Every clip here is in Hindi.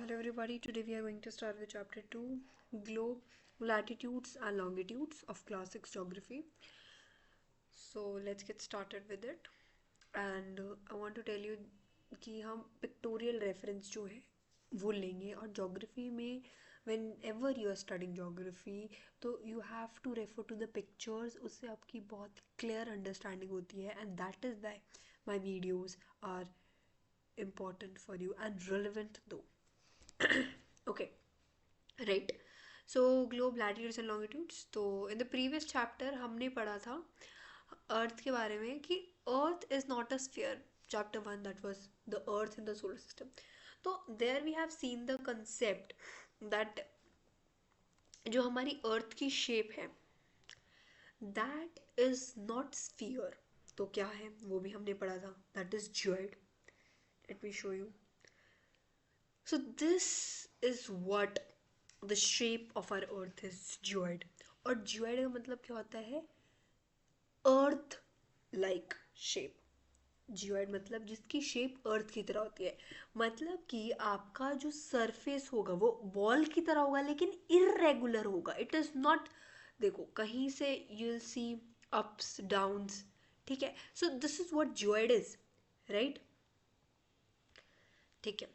Hello everybody, today we are going to start with chapter 2, Globe, Latitudes and Longitudes of Class 6 Geography. So let's get started with it. And I want to tell you कि हम pictorial reference जो है वो लेंगे और geography में whenever you are studying geography तो you have to refer to the pictures, उससे आपकी बहुत clear understanding होती है and that is why my videos are important for you and relevant though. Okay, right. So globe latitudes and longitudes. तो in the previous chapter हमने पढ़ा था अर्थ के बारे में कि earth is not a sphere. Chapter 1 that was the earth in the solar system. तो there we have seen the concept that जो हमारी अर्थ की शेप है दैट इज नॉट स्फीयर. तो क्या है वो भी हमने पढ़ा था. That is geoid. Let me show you. So this is what the shape of our earth is, ज्योइड. और ज्योइड का मतलब क्या होता है? Earth like shape. जियोइड मतलब जिसकी शेप अर्थ की तरह होती है. मतलब कि आपका जो सरफेस होगा वो बॉल की तरह होगा लेकिन इरेगुलर होगा. इट इज नॉट, देखो कहीं से you will see ups downs. ठीक है. So this is what geoid is, right. ठीक है.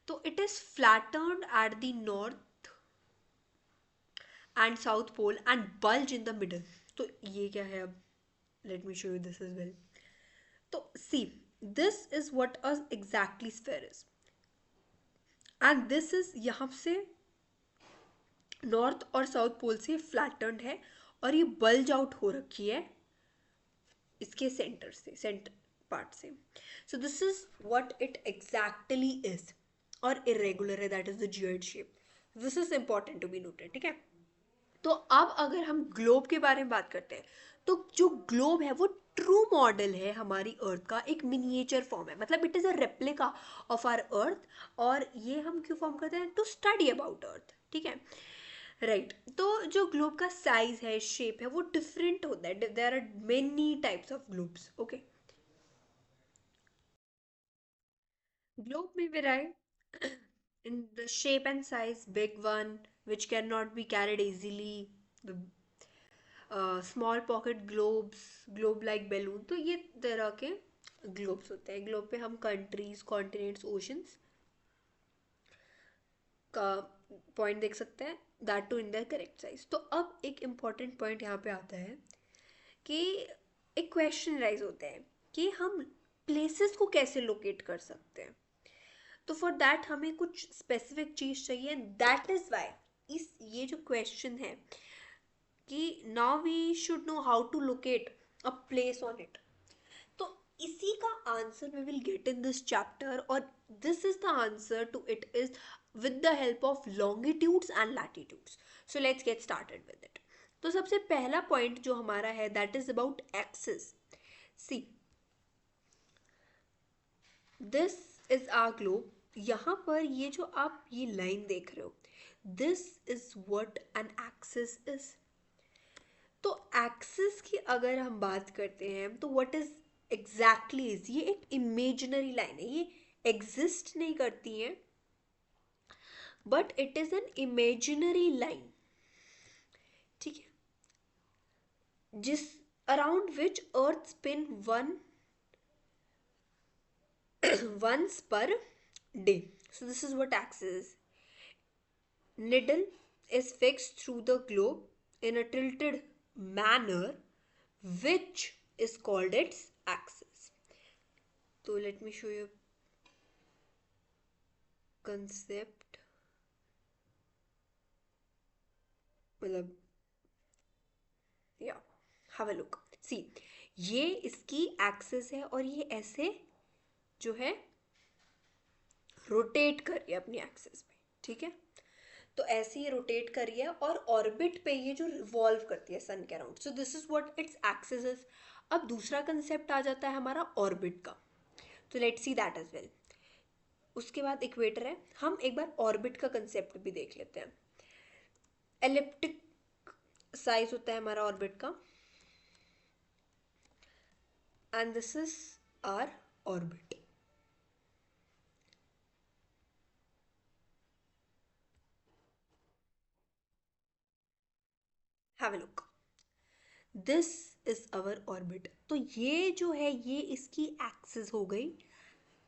तो it is flattered at the north and south pole and bulge in the middle. तो ये क्या है अब? Let me show you this is well. तो see, this is what a exactly sphere is and this is यहाँ से नॉर्थ और साउथ पोल से फ्लैटर्ड है और ये बल्ज आउट हो रखी है इसके सेंटर से, सेंटर पार्ट से. So this is what it exactly is. और इरेगुलर है, that is the geoid shape. This is important to be noted. ठीक है. तो अब अगर हम ग्लोब के बारे में बात करते हैं तो जो ग्लोब है वो ट्रू मॉडल है हमारी अर्थ का, एक मिनिएचर फॉर्म है. मतलब it is a replica of our earth. और ये हम क्यों फॉर्म करते हैं? To study about earth. ठीक है, राइट. तो जो ग्लोब का साइज है, शेप है, वो डिफरेंट होता है. There are many types of globes. Okay. Globe में vary in the shape and size. Big one which cannot be carried easily, the small pocket globes, globe like balloon. तो ये तरह के ग्लोब्स होते हैं. ग्लोब पे हम कंट्रीज, कॉन्टिनेंट्स, ओशंस का पॉइंट देख सकते हैं. That too in the correct size. तो अब एक इम्पॉर्टेंट पॉइंट यहाँ पे आता है कि एक क्वेश्चन राइज होता है कि हम प्लेसेस को कैसे लोकेट कर सकते हैं. तो फॉर दैट हमें कुछ स्पेसिफिक चीज़ चाहिए. दैट इज़ वाई इस ये जो क्वेश्चन है कि now we should know how to locate a place on it. तो इसी का answer we will get in this chapter. और this is the answer to it is with the help of longitudes and latitudes. So let's get started with it. तो सबसे पहला पॉइंट जो हमारा है that is about axis. See, this is our globe. यहाँ पर ये जो आप ये लाइन देख रहे हो, this is what an axis is. तो एक्सिस की अगर हम बात करते हैं तो व्हाट इज एग्जैक्टली इज, ये एक इमेजिनरी लाइन है. ये एग्जिस्ट नहीं करती है but it is an imaginary line. ठीक है. जिस around which earth spin one once per day. So this is what axis is. Needle is fixed through the globe in a tilted manner which is called its axis. So let me show you concept. मतलब या हैव अ लुक. सी, ये इसकी एक्सिस है और ये ऐसे जो है रोटेट कर रही है अपनी एक्सिस पे. ठीक है. तो ऐसे ही रोटेट करी है और ऑर्बिट पे ये जो रिवॉल्व करती है सन के around. So this is what its axis is. अब दूसरा कंसेप्ट आ जाता है हमारा ऑर्बिट का. तो let's see that as well. उसके बाद इक्वेटर है. हम एक बार ऑर्बिट का कंसेप्ट भी देख लेते हैं. एलिप्टिक साइज होता है हमारा ऑर्बिट का and this is our orbit. Have a look, this is our orbit. तो ये जो है ये इसकी एक्सिस हो गई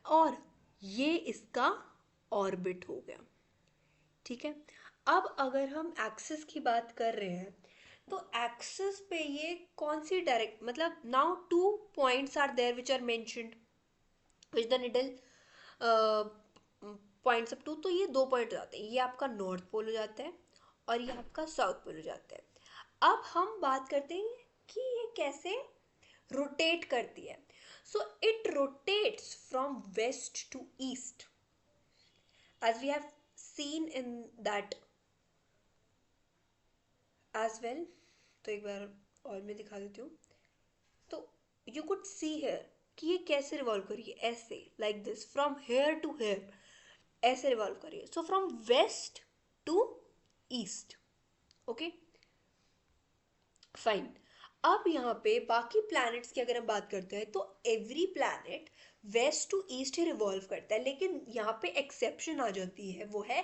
और ये इसका ऑर्बिट हो गया, ठीक है। अब अगर हम एक्सिस की बात कर रहे हैं तो एक्सिस पे ये कौन सी डायरेक्ट, मतलब now two points are there which are mentioned which the needle points up to, तो ये दो पॉइंट हो जाते हैं, ये आपका नॉर्थ पोल हो जाता है और ये आपका साउथ पोल हो जाता है। अब हम बात करते हैं कि ये कैसे रोटेट करती है। So it rotates from west to east as we have seen in that as well। तो एक बार और मैं दिखा देती हूँ। तो यू कुड सी हेयर कि ये कैसे रिवॉल्व कर रही है, ऐसे like this from here to here, ऐसे रिवॉल्व कर रही है। So from west to east, okay fine. अब यहाँ पे बाकी प्लैनेट्स की अगर हम बात करते हैं तो every planet west to east ही रिवॉल्व करता है, लेकिन यहाँ पे एक्सेप्शन आ जाती है, वो है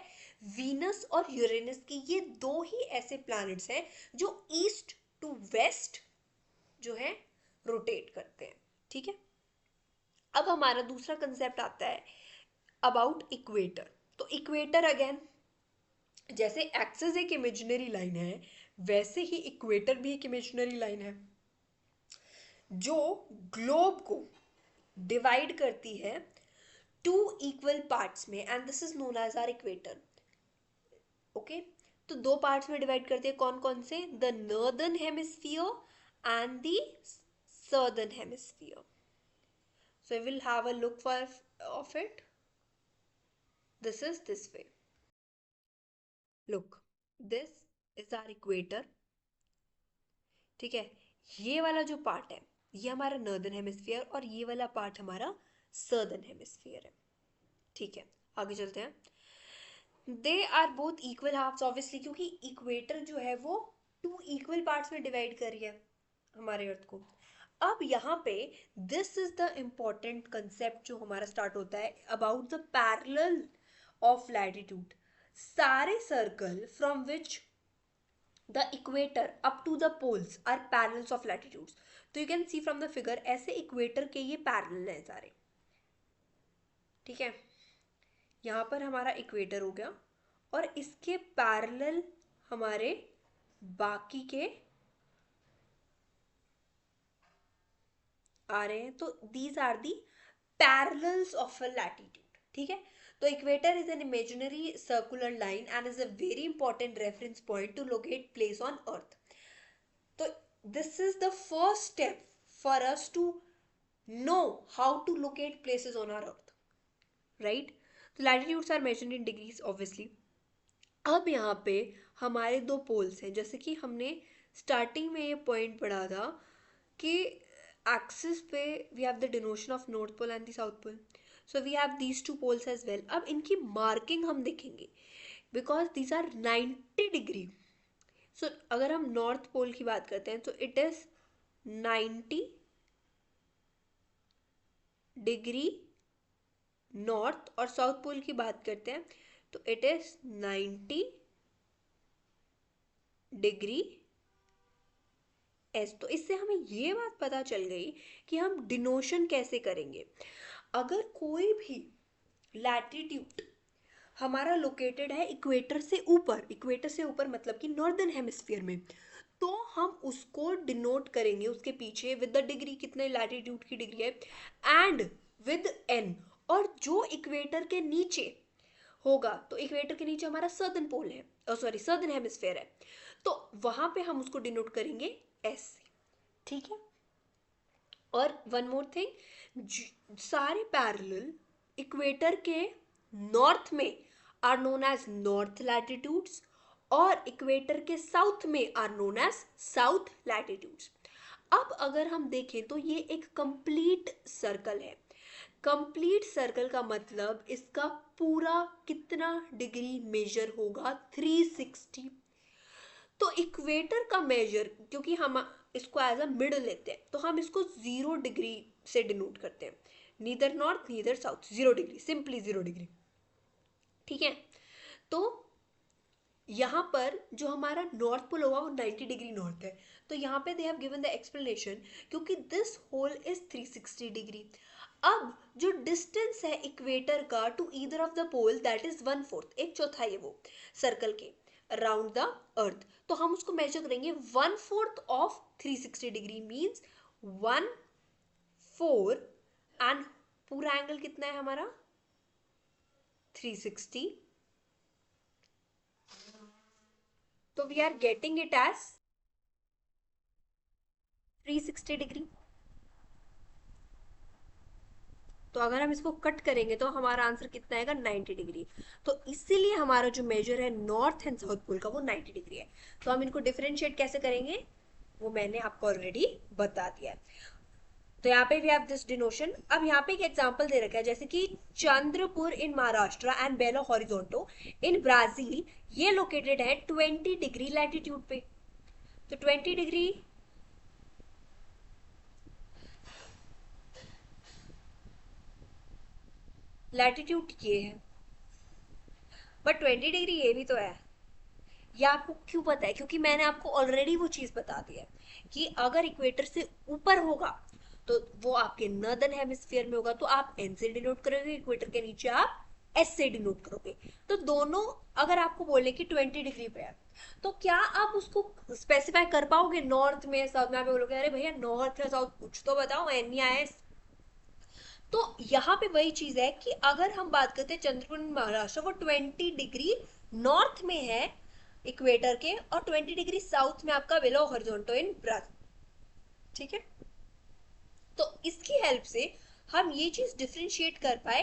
वीनस और यूरेनस की। ये दो ही ऐसे प्लैनेट्स हैं जो ईस्ट टू वेस्ट जो है रोटेट करते हैं, ठीक है। अब हमारा दूसरा कंसेप्ट आता है अबाउट इक्वेटर। तो इक्वेटर अगेन, जैसे एक्सिस एक इमेजिनरी लाइन है वैसे ही इक्वेटर भी एक इमेजिनरी लाइन है जो ग्लोब को डिवाइड करती है टू इक्वल पार्ट्स में, and this is known as our equator, okay. तो दो पार्ट्स में डिवाइड करते हैं, कौन कौन से, the northern hemisphere and the southern hemisphere। So I will have a look for of it. This is this way. Look, this is our equator, ठीक है। ये वाला जो पार्ट है ये हमारा नॉर्दर्न हेमिस्फीयर और ये वाला पार्ट हमारा सर्दर्न हेमिस्फीयर है, ठीक है। आगे चलते हैं। They are both equal halves obviously, क्योंकि इक्वेटर जो है वो टू इक्वल पार्ट्स में डिवाइड कर रही है हमारे अर्थ को। अब यहाँ पे this is the important concept जो हमारा स्टार्ट होता है about the parallel of latitude. सारे circle from which the equator up to the poles are parallels of latitudes। तो you can see from the figure ऐसे equator के ये parallel हैं सारे, ठीक है। यहाँ पर हमारा equator हो गया और इसके parallel हमारे बाकी के आ रहे हैं। तो these are the parallels of a latitude, ठीक है। तो equator is an imaginary circular line and is a very important reference point to locate place on earth। तो this is the first step for us to know how to locate places on our earth, right। तो latitudes are measured in degrees obviously। अब यहाँ पे हमारे दो पोल्स हैं, जैसे कि हमने स्टार्टिंग में ये पॉइंट पढ़ा था कि एक्सिस पे we have the denotation of north pole and the south pole, so we have these two poles as well. अब इनकी मार्किंग हम देखेंगे because these are 90 degree. So अगर हम नॉर्थ पोल की बात करते हैं तो इट इज 90 डिग्री नॉर्थ, और साउथ पोल की बात करते हैं तो इट इज 90 डिग्री एस। तो इससे हमें ये बात पता चल गई कि हम डिनोशन कैसे करेंगे। अगर कोई भी लैटिट्यूड हमारा लोकेटेड है इक्वेटर से ऊपर, इक्वेटर से ऊपर मतलब कि नॉर्दर्न हेमिस्फीयर में, तो हम उसको डिनोट करेंगे उसके पीछे विद द डिग्री, कितने लैटिट्यूड की डिग्री है, एंड विद एन। और जो इक्वेटर के नीचे होगा, तो इक्वेटर के नीचे हमारा सर्दर्न पोल है, सॉरी सर्दर्न हेमिस्फीयर है, तो वहां पे हम उसको डिनोट करेंगे एस से, ठीक है। और वन मोर थिंग, सारे पैरेलल इक्वेटर के नॉर्थ में are known as north latitudes और इक्वेटर के साउथ में are known as south latitudes. अब अगर हम देखें तो ये एक कंप्लीट सर्कल है। कंप्लीट सर्कल का मतलब इसका पूरा कितना डिग्री मेजर होगा, 360। तो इक्वेटर का मेजर, क्योंकि हम इसको एज अ मिडल लेते हैं तो हम इसको 0 डिग्री से डिनोट करते हैं, neither north neither south, 0 degree, simply 0 degree, ठीक है। तो यहाँ पर जो हमारा नॉर्थ पोल होगा वो 90 डिग्री नॉर्थ है, तो यहाँ पे they have given the explanation क्योंकि दिस होल इज 360 डिग्री। अब जो डिस्टेंस है इक्वेटर का to either of the pole that is 1/4, एक चौथाई है वो सर्कल के अराउंड द अर्थ, तो हम उसको मेजर करेंगे 1/4 ऑफ 360 डिग्री मीन्स 1/4 एंड पूरा एंगल कितना है हमारा 360, तो we are getting it as 360 degree. तो अगर हम इसको कट करेंगे तो हमारा आंसर कितना आएगा 90 डिग्री। तो इसीलिए हमारा जो मेजर है नॉर्थ एंड साउथ पोल का वो 90 डिग्री है। तो हम इनको डिफरेंशिएट कैसे करेंगे वो मैंने आपको ऑलरेडी बता दिया है। तो यहाँ पे भी आप दिस डिनोशन, अब यहाँ पे एक एग्जांपल दे रखा है जैसे कि Chandrapur in Maharashtra and Belo Horizonte in Brazil, ये लोकेटेड है 20 डिग्री लैटिट्यूड पे। तो 20 डिग्री लैटिट्यूड ये है, बट 20 डिग्री ये भी तो है। ये आपको क्यों पता है? क्योंकि मैंने आपको ऑलरेडी वो चीज बता दी है कि अगर इक्वेटर से ऊपर होगा तो वो आपके नॉर्दर्न हेमिस्फीयर में होगा, तो आप एन से डिनोट करोगे, इक्वेटर के नीचे आप एस से डिनोट करोगे। तो दोनों अगर आपको बोले कि 20 डिग्री पे है तो क्या आप उसको स्पेसिफाई कर पाओगे नॉर्थ में साउथ में? आप बोलोगे अरे भैया नॉर्थ या साउथ कुछ तो बताओ, एन या एस। तो यहाँ पे वही चीज है कि अगर हम बात करते हैं चंद्रपुर महाराष्ट्र, वो 20 डिग्री नॉर्थ में है इक्वेटर के और 20 डिग्री साउथ में आपका बेलो हॉरिजॉन्टल इन ब्राजील, ठीक है। तो इसकी हेल्प से हम ये चीज डिफरेंशिएट कर पाए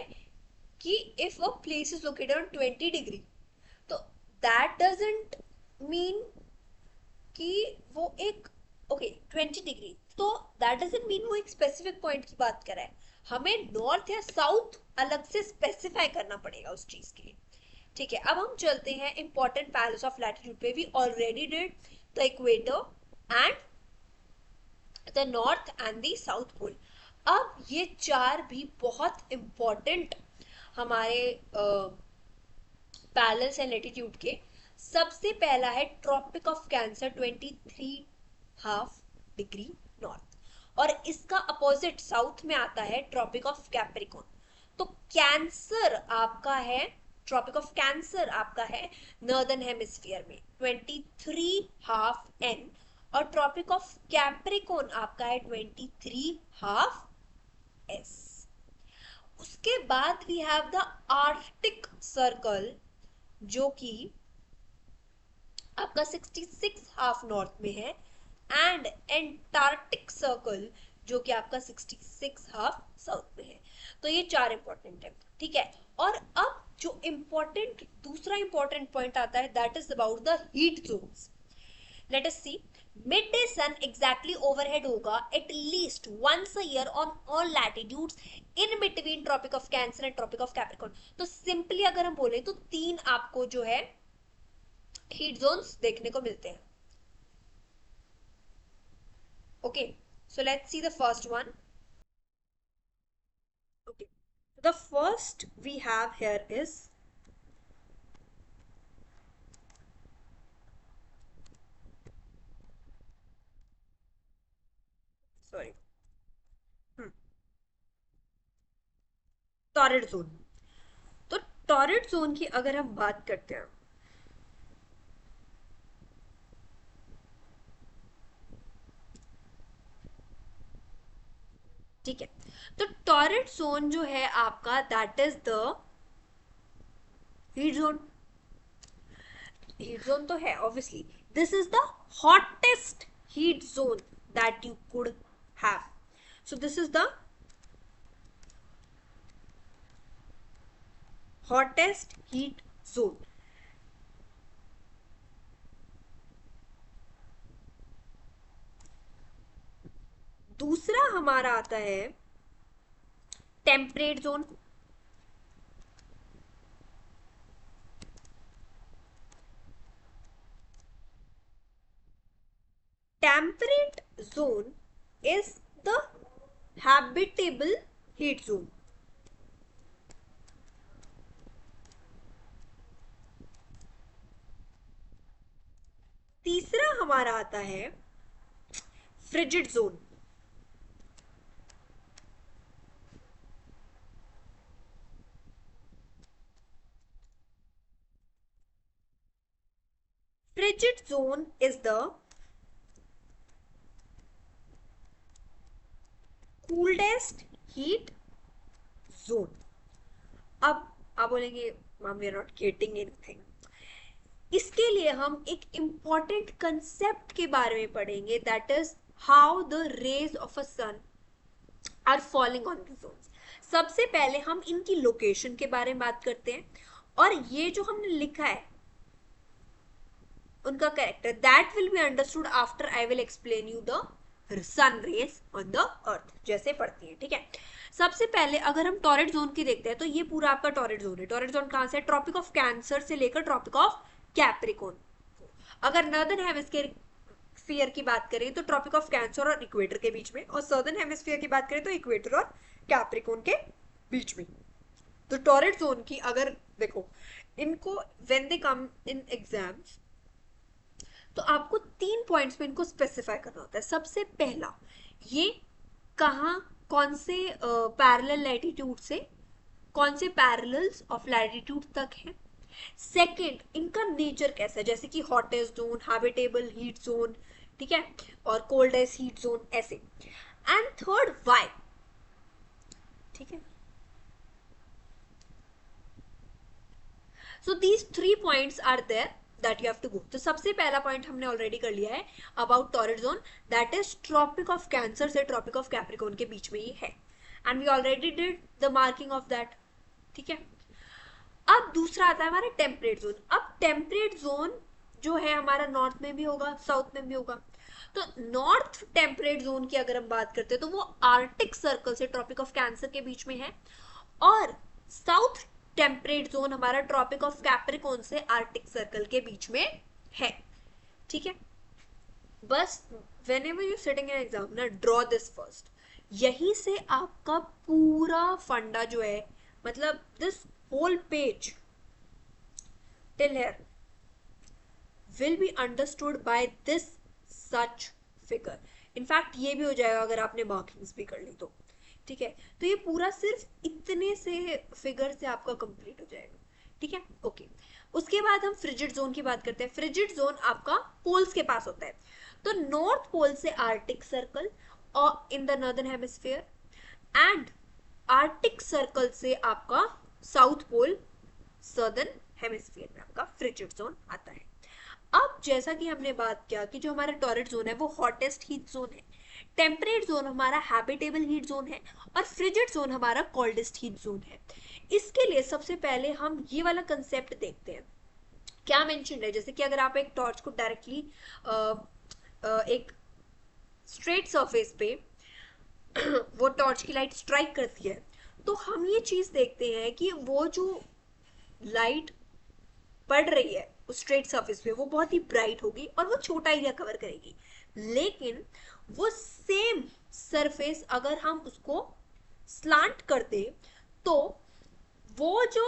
कि if a place is located on 20 degree तो दैट डजंट मीन कि वो एक ओके 20 डिग्री, तो दैट डजंट मीन वो एक स्पेसिफिक पॉइंट की बात कर रहा है। हमें नॉर्थ या साउथ अलग से स्पेसिफाई करना पड़ेगा उस चीज के लिए, ठीक है। अब हम चलते हैं इंपॉर्टेंट पैरेलल्स ऑफ लैटिट्यूड पे। We already did the equator and the north and the south pole. अब ये चार भी बहुत इंपॉर्टेंट हमारे पैरेलल्स हैं लैटिट्यूड के। सबसे पहला है Tropic of Cancer 23.5 degree north, और इसका अपोजिट साउथ में आता है ट्रॉपिक ऑफ कैप्रिकॉर्न। तो कैंसर आपका है, ट्रॉपिक ऑफ कैंसर आपका है नॉर्दर्न हेमिस्फीयर में 23.5 N, और ट्रॉपिक ऑफ कैप्रिकॉर्न आपका है 23.5 S। उसके बाद we have the Arctic Circle जो कि आपका 66.5 नॉर्थ में है, एंड एंटार्क्टिक सर्कल जो कि आपका 66.5 साउथ में है। तो ये चार इंपॉर्टेंट है, ठीक है। और अब जो इंपॉर्टेंट दूसरा इंपॉर्टेंट पॉइंट आता है that is about the heat zones. Let us see, mid day sun exactly overhead होगा at least once a year on all latitudes in between Tropic of Cancer and Tropic of Capricorn. तो सिंपली अगर हम बोले तो तीन आपको जो है हीट जोन्स देखने को मिलते हैं। Okay, so let's see the first one. Okay, the first we have here is sorry torrid zone. तो टॉरेट जोन की अगर हम बात करते हैं, ठीक है, तो टॉरेट जोन जो है आपका that is the heat zone. Heat zone तो है obviously, this is the hottest heat zone that you could have. So this is the hottest heat zone. दूसरा हमारा आता है temperate zone. Temperate zone is the habitable heat zone. तीसरा हमारा आता है frigid zone. Frigid zone is the coolest heat zone। अब आप बोलेंगे ma'am we are not getting anything. इसके लिए हम एक इंपॉर्टेंट कंसेप्ट के बारे में पढ़ेंगे, that is how the rays of a sun are falling on the zones. सबसे पहले हम इनकी लोकेशन के बारे में बात करते हैं, और ये जो हमने लिखा है उनका character, that will be understood after I will explain you the sun rays on the earth, जैसे पढ़ती है। ठीक है, सबसे पहले अगर हम टॉरेट जोन की देखते हैं तो ये पूरा आपका टॉरेट जोन है। टॉरेट जोन कहां से? ट्रॉपिक ऑफ कैंसर से लेकर ट्रॉपिक ऑफ कैप्रिकॉर्न। अगर नॉर्दर्न हेमिस्फीयर की बात करें तो ट्रॉपिक ऑफ कैंसर और इक्वेटर के बीच में, और सदर्न हेमिस्फीयर की बात करें तो इक्वेटर और कैप्रिकॉर्न के बीच में। तो टॉरेट जोन की अगर देखो, इनको when they come in exams तो आपको 3 पॉइंट्स में इनको स्पेसिफाई करना होता है। सबसे पहला, ये कहाँ कौन से पैरेलल लैटिट्यूड से कौन से पैरेलल्स ऑफ लैटिट्यूड तक है। सेकंड, इनका नेचर कैसा है, जैसे कि hottest zone, habitable heat zone, ठीक है, और कोल्डेस्ट हीट जोन, ऐसे। And third, why. ठीक है, so these 3 points are there that you have to go। तो सबसे पहला पॉइंट हमने ऑलरेडी कर लिया है about torrid zone, that is Tropic of Cancer से ट्रॉपिक ऑफ कैप्रिकॉर्न के बीच में ही है, and we already did the marking of that. ठीक है, अब दूसरा आता है हमारा टेम्परेट जोन। अब टेम्परेट जोन जो है हमारा नॉर्थ में भी होगा, साउथ में भी होगा। तो नॉर्थ टेम्परेट जोन की अगर हम बात करते हैं तो वो आर्टिक सर्कल से ट्रॉपिक ऑफ कैंसर के बीच में है, और साउथ टेम्परेट जोन हमारा ट्रॉपिक ऑफ कैप्रिकॉर्न से आर्टिक सर्कल के बीच में है। ठीक है, बस whenever you're sitting in exam ना, ड्रॉ दिस फर्स्ट। यही से आपका पूरा फंडा जो है, मतलब this whole page till here will be understood by this such figure। In fact ये भी हो जाएगा अगर आपने मार्किंग्स भी कर ली तो। ठीक है, तो ये पूरा सिर्फ इतने से फिगर से आपका कंप्लीट हो जाएगा। ठीक है, ओके। उसके बाद हम फ्रिजिड जोन की बात करते हैं। फ्रिजिड जोन आपका पोल्स के पास होता है। तो नॉर्थ पोल से आर्टिक सर्कल और in the northern hemisphere, and Arctic circle से आपका साउथ पोल सदर्न हेमिस्फीयर में आपका फ्रिजिड जोन आता है। अब जैसा कि हमने बात किया कि जो हमारा टॉरेट जोन है वो हॉटेस्ट हीट जोन है, टेम्परेट जोन हमारा हैबिटेबल हीट जोन है, और फ्रिजिड जोन हमारा कोल्डेस्ट हीट जोन है। इसके लिए सबसे पहले हम ये वाला कंसेप्ट देखते हैं। क्या मेंशन है, जैसे कि अगर आप एक टॉर्च को डायरेक्टली एक स्ट्रेट सरफेस पे वो टॉर्च की लाइट स्ट्राइक करती है, तो हम ये चीज देखते हैं कि वो जो लाइट पड़ रही है उस स्ट्रेट सरफेस पे वो बहुत ही ब्राइट होगी और वो छोटा एरिया कवर करेगी। लेकिन वो सेम सरफेस अगर हम उसको स्लांट कर दे तो वो जो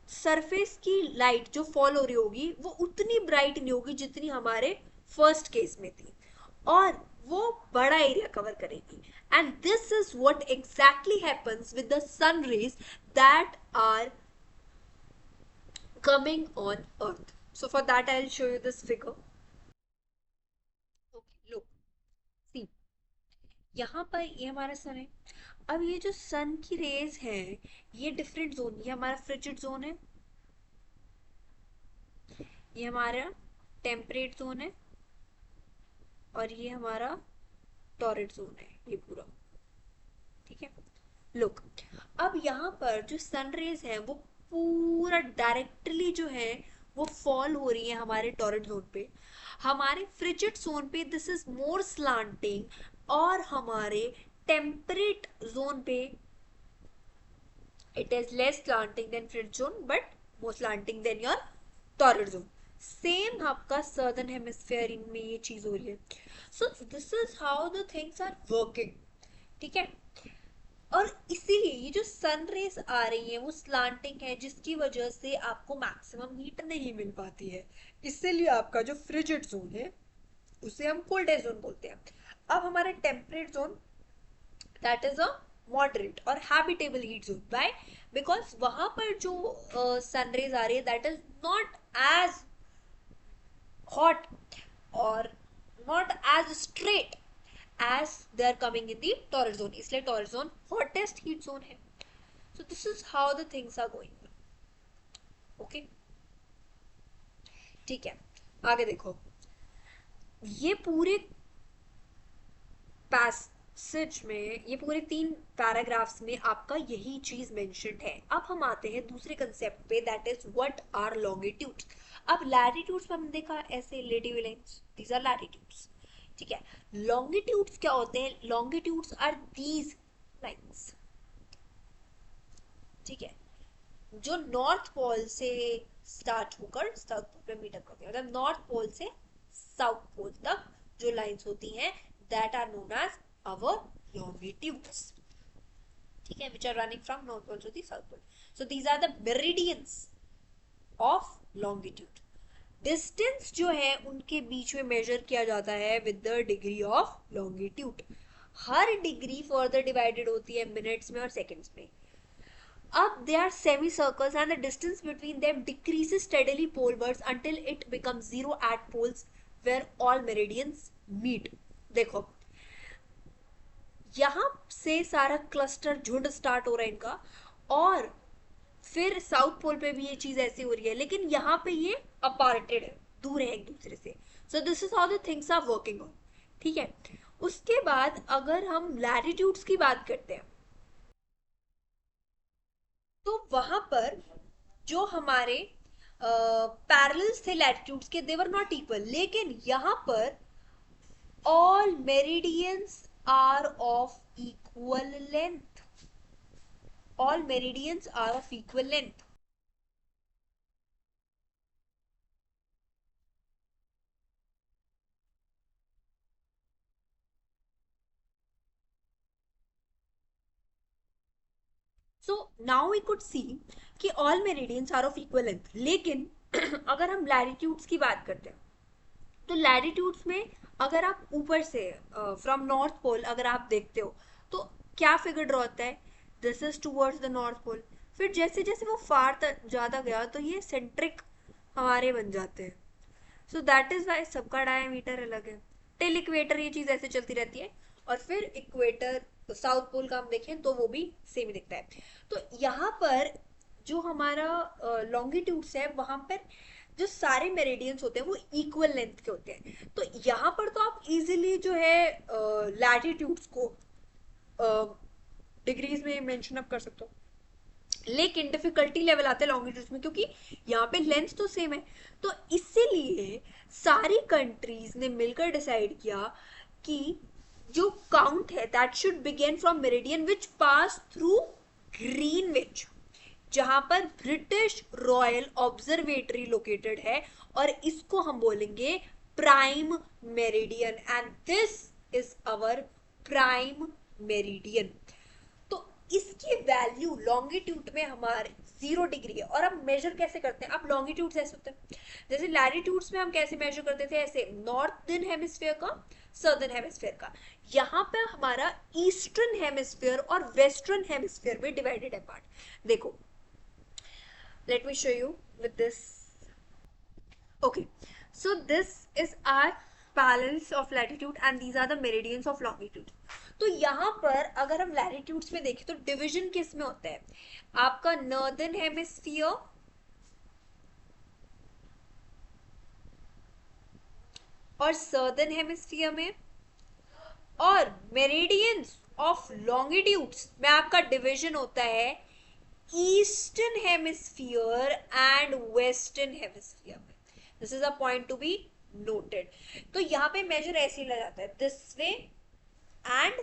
सरफेस की लाइट जो फॉल हो रही होगी वो उतनी ब्राइट नहीं होगी जितनी हमारे फर्स्ट केस में थी, और वो बड़ा एरिया कवर करेगी। And this is what exactly happens with the sun rays that are coming on earth। So for that I'll show you this figure। Okay, look, see, यहाँ पर ये हमारा सन है। अब ये जो सन की रेज है ये डिफरेंट जोन, ये हमारा फ्रिजिड जोन है, ये हमारा टेम्परेट जोन है, और ये हमारा टॉरेट जोन है, ये पूरा। ठीक है, लुक, अब यहाँ पर जो सन रेज है वो पूरा डायरेक्टली जो है वो फॉल हो रही है हमारे टॉरेट जोन पे। हमारे फ्रिजिड जोन पे दिस इज मोर स्लांटिंग, और हमारे टेम्परेट जोन पे it is less slanting than frigid zone but more slanting than your torrid zone. Same आपका सदर्न हेमिस्फीयर में ये चीज हो रही है। So this is how the things are working. ठीक है, और इसीलिए ये जो सन रेस आ रही है वो स्लांटिंग है, जिसकी वजह से आपको मैक्सिमम हीट नहीं मिल पाती है। इसीलिए आपका जो फ्रिजिड जोन है उसे हम कोल्डेस्ट जोन बोलते हैं। अब हमारा temperate zone, that is a moderate और habitable heat zone. By, because वहां पर जो सनरेज आ रही है that is not as hot or not as straight as they are coming in the torrid zone, इसलिए torrid zone hottest heat zone है। So this is how the things are going on. Okay, ठीक है, आगे देखो। ये पूरे पैसेज में, ये पूरे 3 पैराग्राफ्स में आपका यही चीज मेंशन्ड है। अब हम आते हैं दूसरे कंसेप्ट पे, that is what are longitudes. अब लैटिट्यूड्स में हमने देखा ऐसे लेटिव लाइंस, दीज आर लैटिट्यूड्स, ठीक है। लॉन्गिट्यूड्स क्या होते हैं? लॉन्गिट्यूड्स आर दीज लाइंस, ठीक है, जो नॉर्थ पोल से स्टार्ट होकर साउथ पोल पे मीट अप करते हैं। मतलब नॉर्थ पोल से साउथ पोल तक जो लाइंस होती हैं that are known as our longitudes, ठीक है, which are running from north pole to the south pole. So these are the meridians of longitude. Distance जो है उनके बीच में मेजर किया जाता है with the degree of longitude. हर डिग्री फर्दर डिवाइडेड होती है मिनट्स में और सेकंड्स में। Up they are semicircles and the distance between them decreases steadily polewards until it becomes zero at poles where all meridians meet. देखो, यहां से सारा क्लस्टर झुंड स्टार्ट हो रहा है इनका, और फिर साउथ पोल पे भी ये चीज ऐसी हो रही है, लेकिन यहाँ पे ये अपार्टेड है, दूर है एक दूसरे से। So this is how the things are working on, ठीक है। उसके बाद अगर हम लैटिट्यूड्स की बात करते हैं, तो वहां पर जो हमारे पैरेलल्स थे लैटिट्यूड्स के, देवर नॉट इक्वल, लेकिन यहां पर all meridians are of equal length, all meridians are of equal length. So now we could see कि all meridians are of equal length, लेकिन अगर हम लैटिट्यूड्स की बात करते हैं, तो लैटिट्यूड्स में अगर आप ऊपर से फ्रॉम नॉर्थ पोल अगर आप देखते हो, तो क्या फिगर ड्रॉ होता है? This is towards the north pole. फिर जैसे जैसे वो फार ज़्यादा गया तो ये सेंट्रिक हमारे बन जाते हैं। सो दैट इज वाई सबका डायमीटर अलग है। टिल इक्वेटर ये चीज़ ऐसे चलती रहती है, और फिर इक्वेटर साउथ पोल का हम देखें तो वो भी सेम ही दिखता है। तो यहाँ पर जो हमारा लॉन्गिट्यूड्स है वहां पर जो सारे मेरिडियंस होते हैं वो इक्वल लेंथ के होते हैं। तो यहाँ पर तो आप इजीली जो है लैटिट्यूड्स को डिग्रीज में मेंशन अप कर सकते हो, लेकिन डिफिकल्टी लेवल आते हैं लॉन्गिट्यूड्स में, क्योंकि यहाँ पे लेंथ तो सेम है। तो इसीलिए सारी कंट्रीज ने मिलकर डिसाइड किया कि जो काउंट है that should begin from meridian which pass through Greenwich, जहां पर ब्रिटिश रॉयल ऑब्जर्वेटरी लोकेटेड है, और इसको हम बोलेंगे prime meridian, and this is our prime meridian. तो इसकी वैल्यू लॉन्गिट्यूड में हमारे 0 डिग्री है। और अब मेजर कैसे करते हैं? अब लॉन्गिट्यूड ऐसे होते हैं, जैसे लैटिट्यूड्स में हम कैसे मेजर करते थे, ऐसे नॉर्थर्न हेमिस्फीयर का, सदर्न हेमिस्फीयर का। यहाँ पे हमारा ईस्टर्न हेमिस्फीयर और वेस्टर्न हेमिस्फीयर में डिवाइडेड है पार्ट। देखो, let me show you with this. Okay, so this is our parallels of latitude and these are the meridians of longitude. तो यहाँ पर अगर हम लैटिट्यूड्स में देखें तो डिवीजन किस में होता है? आपका नॉर्दर्न हेमिस्फीयर और सदर्न हेमिस्फीयर में, और मेरिडियंस ऑफ लॉन्गिट्यूड्स में आपका डिवीजन होता है eastern hemisphere and western hemisphere में। This is a point to be noted. तो यहाँ पे मेजर ऐसे ही लगा जाता है, this way and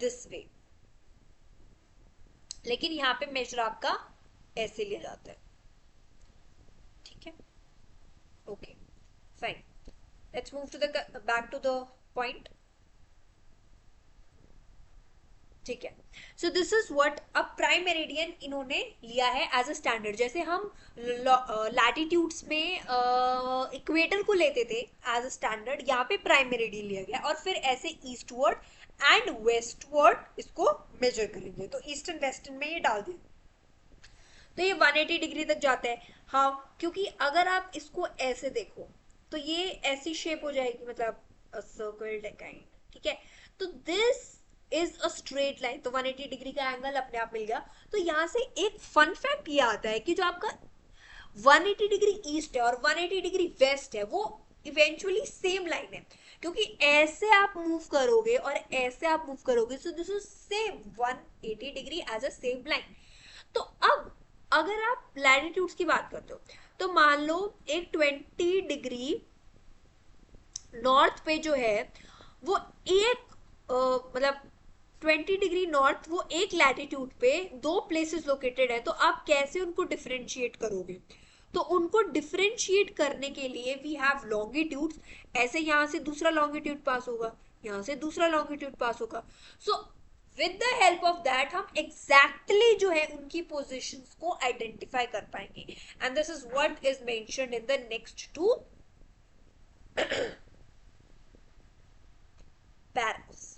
this way, लेकिन यहाँ पे मेजर आपका ऐसे लिया जाता है, ठीक है। Okay, fine, let's move to the back to the point, ठीक है। So this is what a prime meridian इन्होंने लिया है एज अ स्टैंडर्ड। जैसे हम लैटिट्यूड्स में इक्वेटर को लेते थे एज अ स्टैंडर्ड, यहाँ पे प्राइम मेरिडियन लिया गया और फिर ऐसे ईस्टवर्ड एंड वेस्टवर्ड इसको मेजर करेंगे। तो ईस्टर्न वेस्टर्न में ये डाल दिया तो ये 180 डिग्री तक जाता है। हाँ, क्योंकि अगर आप इसको ऐसे देखो तो ये ऐसी शेप हो जाएगी, मतलब सर्कल काइंड, ठीक है। तो this is a straight line, तो 180 डिग्री का एंगल अपने आप मिल गया। तो यहाँ से एक फन फैक्ट ये आता है कि जो आपका 180 डिग्री ईस्ट है और 180 डिग्री वेस्ट है वो इवेंचुअली सेम लाइन है, क्योंकि ऐसे आप मूव करोगे और ऐसे आप मूव करोगे, so this is same 180 degree as a same line. तो अब अगर आप लैटिट्यूड्स की बात करते हो तो मान लो एक 20 डिग्री नॉर्थ पे जो है वो एक मतलब 20 डिग्री नॉर्थ वो एक लैटिट्यूड पे दो प्लेसेस लोकेटेड है, तो आप कैसे उनको डिफरेंशिएट करोगे? तो उनको डिफरेंशिएट करने के लिए वी हैव लॉन्गिट्यूड्स। ऐसे यहां से दूसरा लॉन्गिट्यूड पास होगा, यहां से दूसरा लॉन्गिट्यूड पास होगा। So with the help of that हम एग्जैक्टली जो है उनकी पोजिशंस को आइडेंटिफाई कर पाएंगे। And this is what is mentioned in the next two paras.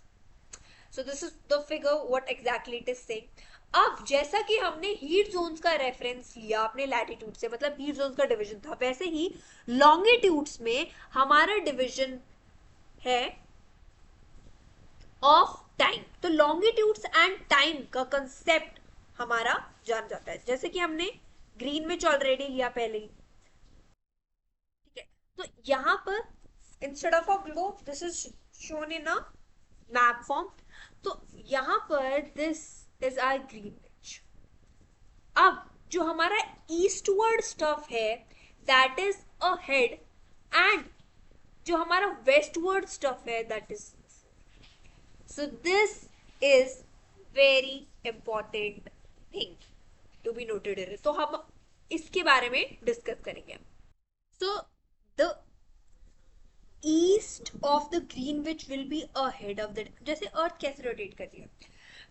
So this is the figure what exactly it is saying. अब जैसा कि हमने हीट जोन्स का रेफरेंस लिया अपने लैटिट्यूड से, मतलब हीट जोन्स का डिवीजन था, वैसे ही लॉन्गिट्यूड्स में हमारा डिवीजन है ऑफ टाइम। तो लॉन्गिट्यूड्स एंड टाइम का कंसेप्ट हमारा जान जाता है, जैसे कि हमने ग्रीनविच ऑलरेडी लिया पहले ही, ठीक है। तो यहां पर instead of a globe this is shown in a map form. तो यहां पर दिस इज आर ग्रीनविच। अब जो हमारा ईस्टवर्ड स्टफ है that is ahead, and जो हमारा वेस्टवर्ड स्टफ है that is, so this is very important thing to be noted in. तो हम इसके बारे में डिस्कस करेंगे। So the east of the Greenwich will be ahead of the, जैसे अर्थ कैसे रोटेट कर रही है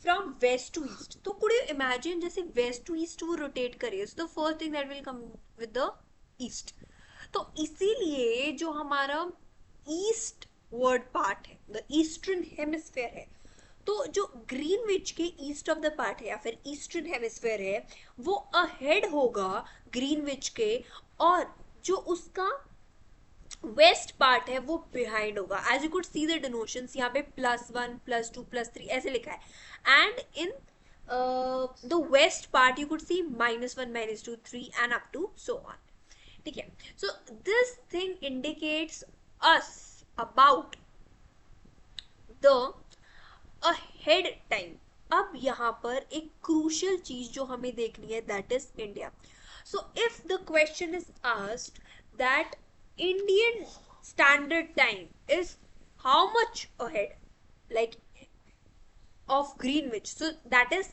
फ्रॉम वेस्ट टू ईस्ट, तो कुड यू इमेजिन जैसे वेस्ट टू ईस्ट वो रोटेट करे, so the first thing that will come with the east. तो इसीलिए जो हमारा ईस्ट वर्ड पार्ट है, द ईस्टर्न हेमिस्फेयर है, तो जो ग्रीनविच के ईस्ट ऑफ द पार्ट है या फिर ईस्टर्न हेमिस्फेयर है वो अहेड होगा ग्रीनविच के, और जो उसका वेस्ट पार्ट है वो बिहाइंड होगा। As you could see the denotations, यहाँ पे +1 +2 +3 ऐसे लिखा है, and in the west part you could see -1 -2 3 and up to so on, ठीक है। So this thing indicates us about the ahead time. अब यहाँ पर एक क्रूशियल चीज जो हमें देखनी है that is India. So if the question is asked that Indian standard time is how much ahead, like of Greenwich, so that is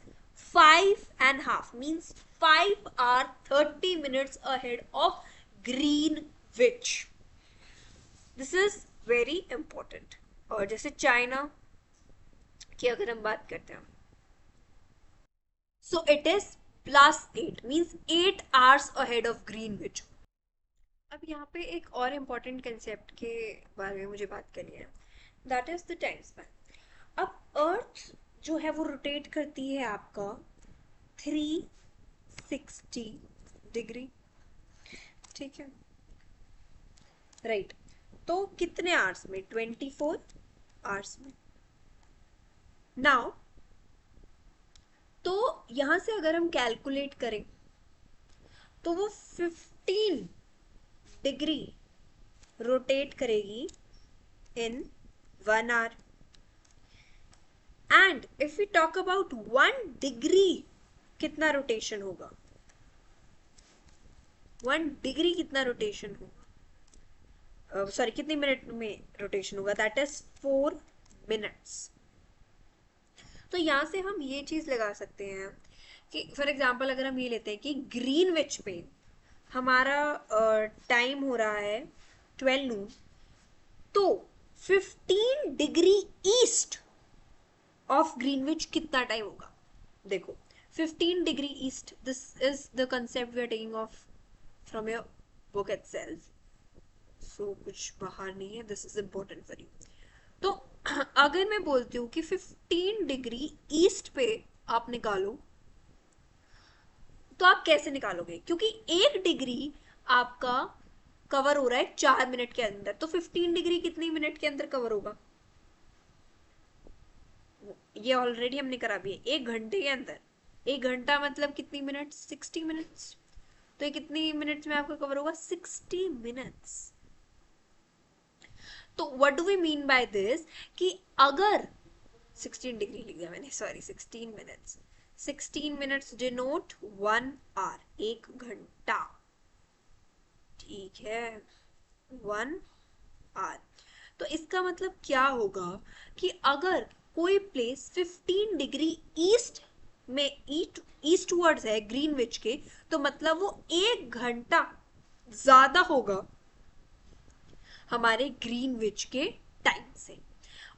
5.5, means 5 hour 30 minutes ahead of Greenwich. This is very important. और जैसे चाइना की अगर हम बात करते हैं, so it is +8, means 8 hours ahead of Greenwich. अब यहाँ पे एक और इम्पॉर्टेंट कंसेप्ट के बारे में मुझे बात करनी है, that is the time span. अब अर्थ जो है वो रोटेट करती है आपका 360 डिग्री, ठीक है, राइट। तो कितने आवर्स में? 24 आवर्स में। नाउ तो यहां से अगर हम कैलकुलेट करें तो वो 15 डिग्री रोटेट करेगी in 1 hour, and if we talk about 1 degree कितना रोटेशन होगा, 1 डिग्री कितना रोटेशन होगा, सॉरी कितनी मिनट में रोटेशन होगा, दैट इज 4 मिनट्स। तो यहां से हम ये चीज लगा सकते हैं कि फॉर एग्जाम्पल अगर हम ये लेते हैं कि ग्रीनविच पे हमारा टाइम हो रहा है 12 नून, तो 15 डिग्री ईस्ट ऑफ ग्रीनविच कितना टाइम होगा? देखो 15 degree east, this is the concept we are taking off from your book itself, so कुछ बाहर नहीं है, this is important for you. तो अगर मैं बोलती हूँ कि 15 डिग्री ईस्ट पे आप निकालो, तो आप कैसे निकालोगे? क्योंकि 1 डिग्री आपका कवर हो रहा है 4 मिनट के अंदर, तो 15 डिग्री कितनी मिनट के अंदर कवर होगा? ये ऑलरेडी हमने करा भी है, 1 घंटे के अंदर। 1 घंटा मतलब कितनी मिनट? 60 मिनट्स। तो ये कितनी मिनट्स में आपका कवर होगा? 60 मिनट्स। तो what do we mean by this कि अगर 16 डिग्री लिख दिया मैंने, sorry 16 minutes, 16 minutes denote 1 hour, 1 घंटा, ठीक है, 1 आवर। तो इसका मतलब क्या होगा कि अगर कोई प्लेस 15 डिग्री ईस्ट में ईस्ट वर्ड्स है ग्रीनविच के, तो मतलब वो 1 घंटा ज्यादा होगा हमारे ग्रीनविच के टाइम से।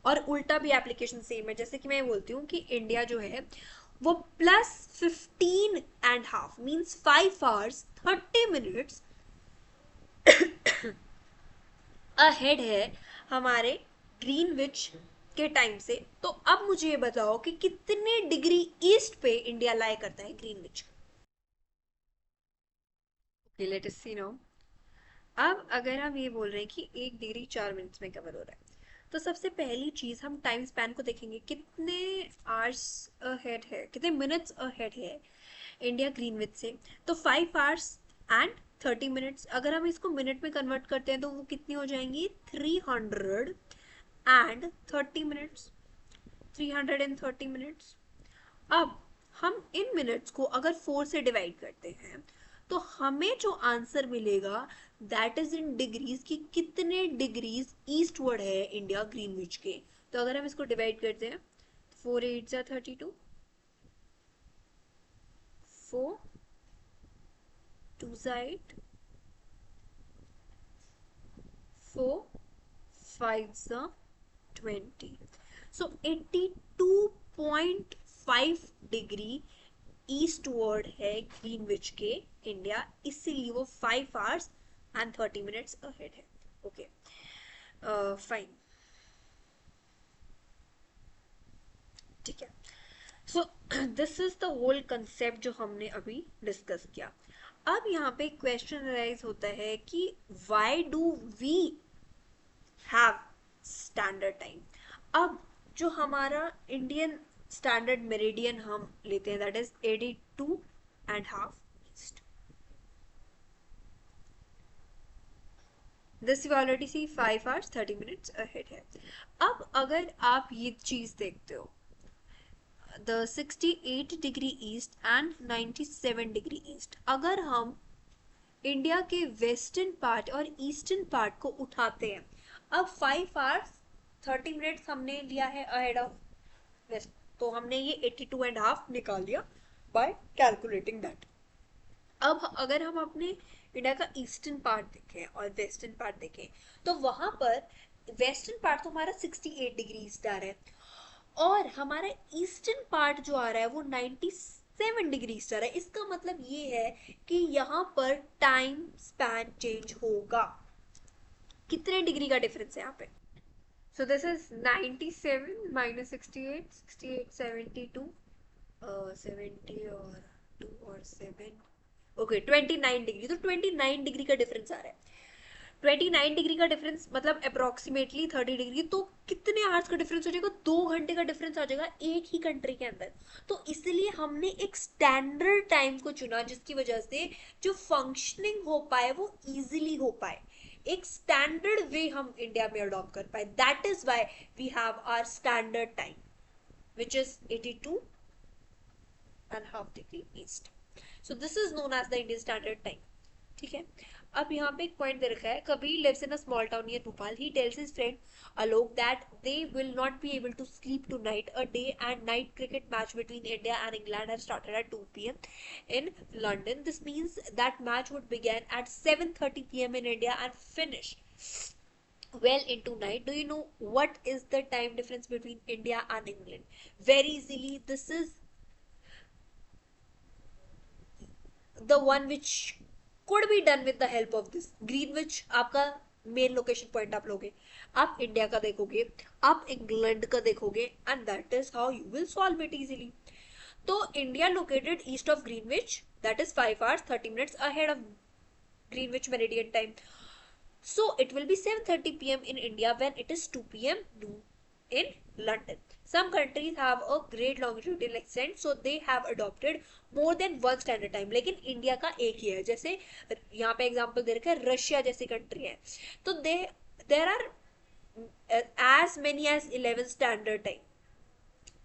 और उल्टा भी एप्लीकेशन सेम है, जैसे कि मैं बोलती हूँ कि इंडिया जो है वो +15.5 मीन्स 5 आवर्स 30 मिनट्स अहेड है हमारे ग्रीनविच के टाइम से। तो अब मुझे ये बताओ कि कितने डिग्री ईस्ट पे इंडिया लाई करता है ग्रीनविच? ओके, लेट अस सी नाउ। अब अगर हम ये बोल रहे हैं कि 1 डिग्री 4 मिनट्स में कवर हो रहा है, तो सबसे पहली चीज हम टाइम स्पैन को देखेंगे, कितने आवर्स अहेड है, कितने मिनट्स अहेड है इंडिया ग्रीनविच से। तो 5 आवर्स एंड 30 मिनट्स, अगर हम इसको मिनट में कन्वर्ट करते हैं तो वो कितनी हो जाएंगी? 330 मिनट्स, 330 मिनट्स। अब हम इन मिनट्स को अगर 4 से डिवाइड करते हैं, तो हमें जो आंसर मिलेगा दैट इज इन डिग्रीज, कि कितने डिग्रीज ईस्टवर्ड है इंडिया ग्रीनविच के। तो अगर हम इसको डिवाइड करते हैं, 4 8 जा 32, 4 2 जा 8, 4 5 जा 20, सो 82.5 डिग्री ईस्टवर्ड है ग्रीनविच के इंडिया, इसीलिए वो 5 आवर्स एंड 30 मिनट्स अहेड है। ओके, फाइन, ठीक है। So this is the whole concept जो हमने अभी डिस्कस किया। अब यहाँ पे क्वेश्चन राइज होता है कि why do we have standard time? अब जो हमारा इंडियन स्टैंडर्ड मेरिडियन हम लेते हैं that is 82.5 east, this you already see 5 hours 30 minutes ahead है। अब अगर आप ये चीज देखते हो, the 68 degree east and 97 degree east, अगर हम इंडिया के वेस्टर्न पार्ट और ईस्टर्न पार्ट को उठाते हैं, अब 5 आवर्स 30 मिनट्स हमने लिया है अहेड ऑफ वेस्ट, तो हमने ये 82.5 निकाल लिया बाय कैलकुलेटिंग दैट। अब अगर हम अपने इंडिया का ईस्टर्न पार्ट देखें और वेस्टर्न पार्ट देखें, तो वहां पर वेस्टर्न पार्ट तो हमारा 68 डिग्री ईस्ट आ रहा है, और हमारा ईस्टर्न पार्ट जो आ रहा है वो 97 डिग्री ईस्ट आ रहा है। इसका मतलब ये है कि यहाँ पर टाइम स्पैन चेंज होगा। कितने डिग्री का डिफरेंस है यहाँ पे? सो दिस इज 97 माइनस 68, 68 72, 70 और 2 और 7, ओके 29 डिग्री। तो 29 डिग्री का डिफरेंस आ रहा है। 29 डिग्री का डिफरेंस मतलब अप्रोक्सीमेटली 30 डिग्री, तो कितने आवर्स का डिफरेंस हो जाएगा? 2 घंटे का डिफरेंस आ जाएगा एक ही कंट्री के अंदर। तो इसलिए हमने एक स्टैंडर्ड टाइम को चुना जिसकी वजह से जो फंक्शनिंग हो पाए वो इजीली हो पाए, एक स्टैंडर्ड वे हम इंडिया में अडॉप्ट कर पाए। That is why we have our standard time which is 82.5 degree east. So this is known as the Indian standard time, ठीक है। अब यहाँ पे एक पॉइंट दे रखा है, Kabir lives in a small town near Bhopal, he tells his friend Alok that they will not be able to sleep tonight. A day and night cricket match between India and England has started at 2 p.m. in London. This means that match would begin at 7:30 p.m. in India and finish well into night. Do you know what is the time difference between India and England? Very easily, this is the one which could be done with the help of this Greenwich. आपका मेन लोकेशन पॉइंट आप लोगे, आप इंडिया का देखोगे, आप इंग्लैंड का देखोगे, and that is how you will solve it easily. तो India located east of Greenwich, that is 5 hours 30 minutes ahead of Greenwich Meridian time. So it will be 7:30 p.m. in India when it is 2 p.m. noon in London. Some countries have a great longitudinal extent, so they have adopted more than one standard time. लेकिन इंडिया का एक ही है. जैसे यहाँ पे एग्जांपल दे रखा है, रशिया जैसी कंट्री है, तो there are as many as 11 standard time.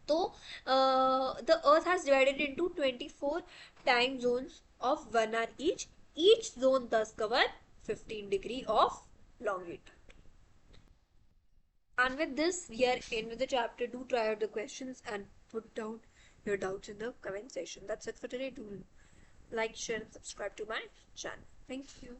So the earth has divided into 24 time zones of 1 hour each. Each zone thus cover 15 degree of longitude. And with this, we are in with the chapter. Do try out the questions and put down your doubts in the comment section. That's it for today. Do like, share, and subscribe to my channel. Thank you.